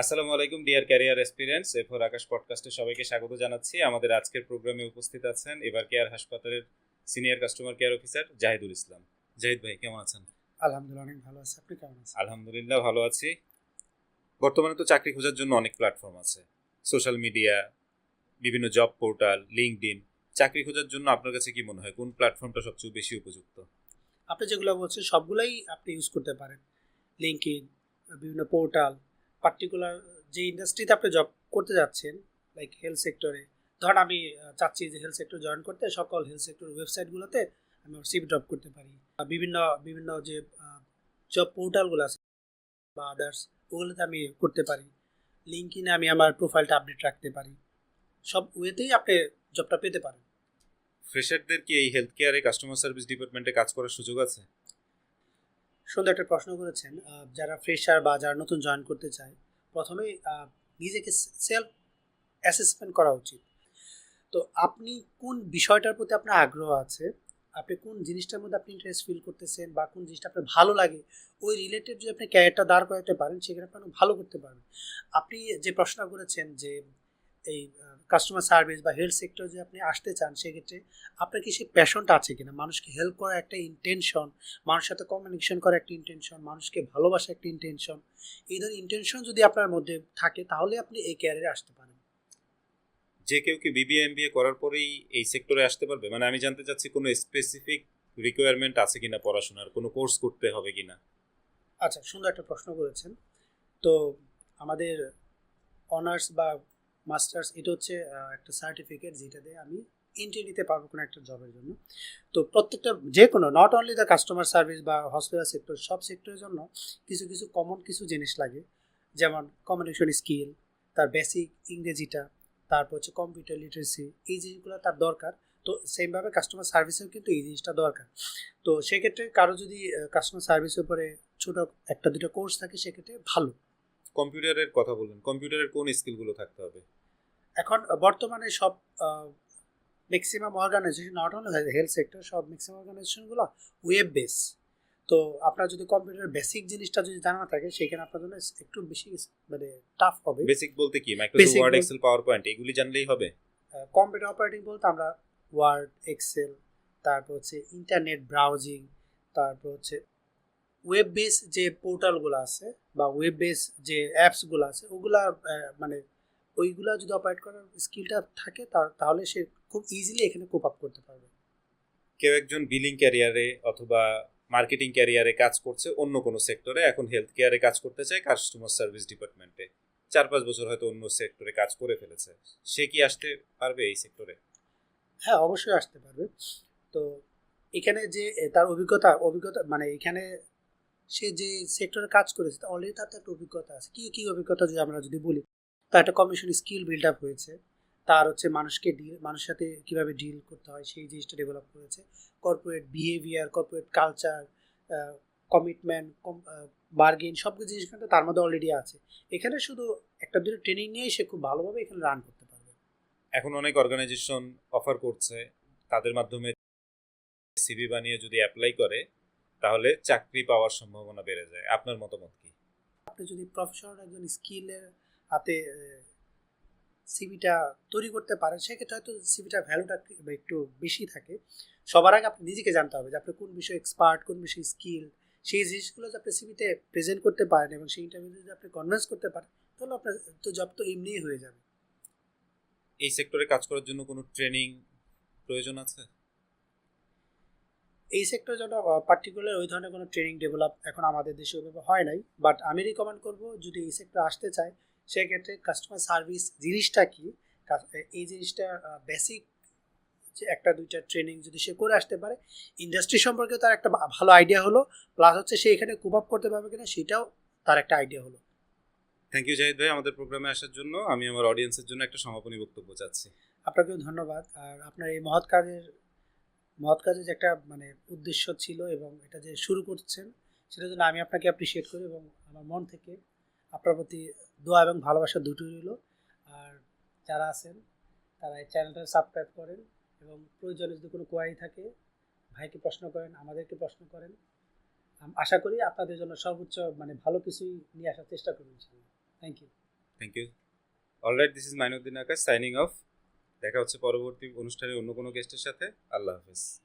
আসসালামু আলাইকুম deer career experience এরপর আকাশ পডকাস্টে সবাইকে স্বাগত জানাচ্ছি। আমাদের আজকের প্রোগ্রামে উপস্থিত আছেন এবার কেয়ার হাসপাতালের senior customer care officer Zahidul Islam. Zahid ভাই কেমন আছেন? আলহামদুলিল্লাহ অনেক ভালো আছি। আপনি কেমন আছেন? আলহামদুলিল্লাহ ভালো আছি। বর্তমানে তো চাকরি খোঁজার জন্য অনেক প্ল্যাটফর্ম আছে, সোশ্যাল মিডিয়া, বিভিন্ন জব পোর্টাল, লিঙ্কডইন। চাকরি খোঁজার জন্য আপনার কাছে কি মনে হয় কোন প্ল্যাটফর্মটা সবচেয়ে বেশি উপযুক্ত? আপনি যেগুলো বলছেন সবগুলাই আপনি ইউজ করতে পারেন। লিঙ্কডইন, বিভিন্ন পোর্টাল, পার্টিকুলার যে ইন্ডাস্ট্রিতে আপনি জব করতে যাচ্ছেন, লাইক হেলথ সেক্টরে। ধরেন আমি চাচ্ছি যে হেলথ সেক্টর জয়েন করতে, সকল হেলথ সেক্টর ওয়েবসাইটগুলোতে আমি সিভি ড্রপ করতে পারি। বিভিন্ন বিভিন্ন যে জব পোর্টালগুলো আছে বা আদার্স, ওগুলোতে আমি করতে পারি। লিঙ্কডইনে আমি আমার প্রোফাইলটা আপডেট রাখতে পারি। সব ওয়েতেই আপনি জবটা পেতে পারেন। ফ্রেশারদের কি এই হেলথ কেয়ারে কাস্টমার সার্ভিস ডিপার্টমেন্টে কাজ করার সুযোগ আছে? সুন্দর একটা প্রশ্ন করেছেন। যারা ফ্রেশার বা যারা নতুন জয়েন করতে চায়, প্রথমেই নিজেকে সেলফ অ্যাসেসমেন্ট করা উচিত। তো আপনি কোন বিষয়টার প্রতি আপনার আগ্রহ আছে, আপনি কোন জিনিসটার মধ্যে আপনি ইন্টারেস্ট ফিল করতেছেন বা কোন জিনিসটা আপনার ভালো লাগে, ওই রিলেটেড যদি আপনি ক্যারিয়ারটা দাঁড় করাতে পারেন, সেখানে আপনি অনেক ভালো করতে পারবেন। আপনি যে প্রশ্ন করেছেন যে এই কাস্টমার সার্ভিস বা হেলথ সেক্টর যে আপনি আসতে চান, সেক্ষেত্রে আপনার কি সেই প্যাশনটা আছে কিনা, মানুষকে হেল্প করার একটা ইন্টেনশন, মানুষের সাথে কমিউনিকেশন করার একটা ইন্টেনশন, মানুষকে ভালোবাসা একটা ইন্টেনশন, এই ধরনের ইন্টেনশন যদি আপনার মধ্যে থাকে, তাহলে আপনি এই ক্যারিয়ারে আসতে পারেন। যে কেউ কি বিবিএ এমবিএ করার পরেই এই সেক্টরে আসতে পারবে? মানে আমি জানতে চাচ্ছি কোনো স্পেসিফিক রিকোয়ারমেন্ট আছে কিনা, পড়াশোনার কোনো কোর্স করতে হবে কিনা। আচ্ছা, সুন্দর একটা প্রশ্ন করেছেন। তো আমাদের অনার্স বা মাস্টার্স, এটা হচ্ছে একটা সার্টিফিকেট যেটা দিয়ে আমি এন্ট্রি নিতে পারবো কোনো একটা জবের জন্য। তো প্রত্যেকটা যে কোনো, not only the customer service বা হসপিটাল সেক্টর, সব সেক্টরের জন্য কিছু কিছু কমন কিছু জিনিস লাগে। যেমন কমিউনিকেশন স্কিল, তার বেসিক ইংরেজিটা, তারপর হচ্ছে কম্পিউটার লিটারেসি, এই জিনিসগুলো তার দরকার। তো সেমভাবে কাস্টমার সার্ভিসেও কিন্তু এই জিনিসটা দরকার। তো সেক্ষেত্রে কারো যদি কাস্টমার সার্ভিসের উপরে ছোট একটা দুটো কোর্স থাকে, সেক্ষেত্রে ভালো। কম্পিউটারের কথা বললেন, কম্পিউটারের কোন স্কিলগুলো থাকতে হবে? এখন বর্তমানে সব maximum organisation, not only health sector, সব ম্যাক্সিমাম অর্গানাইজেশনগুলো ওয়েব বেস। তো আপনার যদি কম্পিউটার বেসিক জিনিসটা যদি জানা থাকে, সেখানে আপনার জন্য একটু বেশি মানে টাফ হবে। বেসিক বলতে কি Microsoft basic word excel PowerPoint এগুলি জানলেই হবে? কম্পিউটার অপারেটিং বলতে আমরা ওয়ার্ড, এক্সেল, তারপর হচ্ছে ইন্টারনেট ব্রাউজিং, তারপর হচ্ছে ওয়েব বেস যে পোর্টালগুলো আছে বা ওয়েব বেস যে অ্যাপসগুলো আছে, ওগুলা মানে ওইগুলা যদি অপারেট করার স্কিলটা থাকে, তাহলে সে খুব ইজিলি এখানে কোপ আপ করতে পারবে। কেউ একজন বিলিং ক্যারিয়ারে অথবা মার্কেটিং ক্যারিয়ারে কাজ করছে অন্য কোনো সেক্টরে, এখন হেলথ কেয়ারে কাজ করতে চায় কাস্টমার সার্ভিস ডিপার্টমেন্টে, 4-5 বছর হয়তো অন্য সেক্টরে কাজ করে ফেলেছে, সে কি আসতে পারবে এই সেক্টরে? হ্যাঁ, অবশ্যই আসতে পারবে। তো এখানে যে তার অভিজ্ঞতা মানে এখানে সে যে সেক্টরে কাজ করেছে, অলরেডি তার তো একটা অভিজ্ঞতা আছে। কি কি অভিজ্ঞতা যদি আমরা যদি বলি, তার একটা কমিশন স্কিল বিল্ড আপ হয়েছে, তার হচ্ছে মানুষের সাথে কিভাবে ডিল করতে হয় সেই জিনিসটা ডেভেলপ করেছে। Corporate behaviour, corporate culture, commitment, bargain, সব কিছু জিনিস কিন্তু তার মধ্যে অলরেডি আছে। এখানে শুধু একটা দুটো ট্রেনিং নিয়েই সে খুব ভালোভাবে এখানে রান করতে পারবে। এখন অনেক অর্গানাইজেশন অফার করছে, তাদের মাধ্যমে সিভি বানিয়ে যদি অ্যাপ্লাই করে তাহলে চাকরি পাওয়ার সম্ভাবনা বেড়ে যায়। আপনার মতামত কি? আপনি যদি প্রফেশনাল একজন স্কিলের হাতে সিভিটা তৈরি করতে পারেন, সেক্ষেত্রে হয়তো সিভিটার ভ্যালুটা একটু বেশি থাকে। সবার আগে আপনি নিজেকে জানতে হবে যে আপনি কোন বিষয়ে এক্সপার্ট, কোন বিষয়ে স্কিল। সেই জিনিসগুলো যদি আপনি সিভিতে প্রেজেন্ট করতে পারেন এবং সেই ইন্টারভিউতে যদি আপনি কনভিন্স করতে পারেন, তাহলে আপনার তো জব তো এমনিই হয়ে যাবে। এই সেক্টরে কাজ করার জন্য কোনো ট্রেনিং প্রয়োজন আছে? এই সেক্টরের জন্য পার্টিকুলার ওই ধরনের কোনো ট্রেনিং ডেভেলপ এখন আমাদের দেশে ওইভাবে হয় নাই। বাট আমি রিকমেন্ড করবো, যদি এই সেক্টরে আসতে চায়, সেক্ষেত্রে কাস্টমার সার্ভিস জিনিসটা কি, এই জিনিসটা বেসিক যে একটা দুইটা ট্রেনিং যদি সে করে আসতে পারে, ইন্ডাস্ট্রি সম্পর্কে তার একটা ভালো আইডিয়া হলো, প্লাস হচ্ছে সে এখানে কোপ আপ করতে পারবে কিনা সেটাও তার একটা আইডিয়া হলো। থ্যাংক ইউ জাহিদ ভাই আমাদের প্রোগ্রামে আসার জন্য। আমি আমার অডিয়েন্সের জন্য একটা সমাপনী বক্তব্য চাচ্ছি। আপনাকেও ধন্যবাদ। আর আপনার এই মহৎ কাজের যে একটা মানে উদ্দেশ্য ছিল এবং এটা যে শুরু করছেন, সেটার জন্য আমি আপনাকে অ্যাপ্রিসিয়েট করি এবং আমার মন থেকে আপনার প্রতি দোয়া এবং ভালোবাসা দুটোই রইল। আর যারা আছেন তারা এই চ্যানেলটা সাবস্ক্রাইব করেন এবং প্রয়োজনে যদি কোনো কোয়ারি থাকে, ভাইকে প্রশ্ন করেন, আমাদেরকে প্রশ্ন করেন। আশা করি আপনাদের জন্য সর্বোচ্চ মানে ভালো কিছুই নিয়ে আসার চেষ্টা করব ইনশাআল্লাহ। Thank you. Thank you. Alright, this is Mainuddin Akash signing off. দেখা হচ্ছে পরবর্তী অনুষ্ঠানে অন্য কোনো গেস্টের সাথে। আল্লাহ হাফেজ।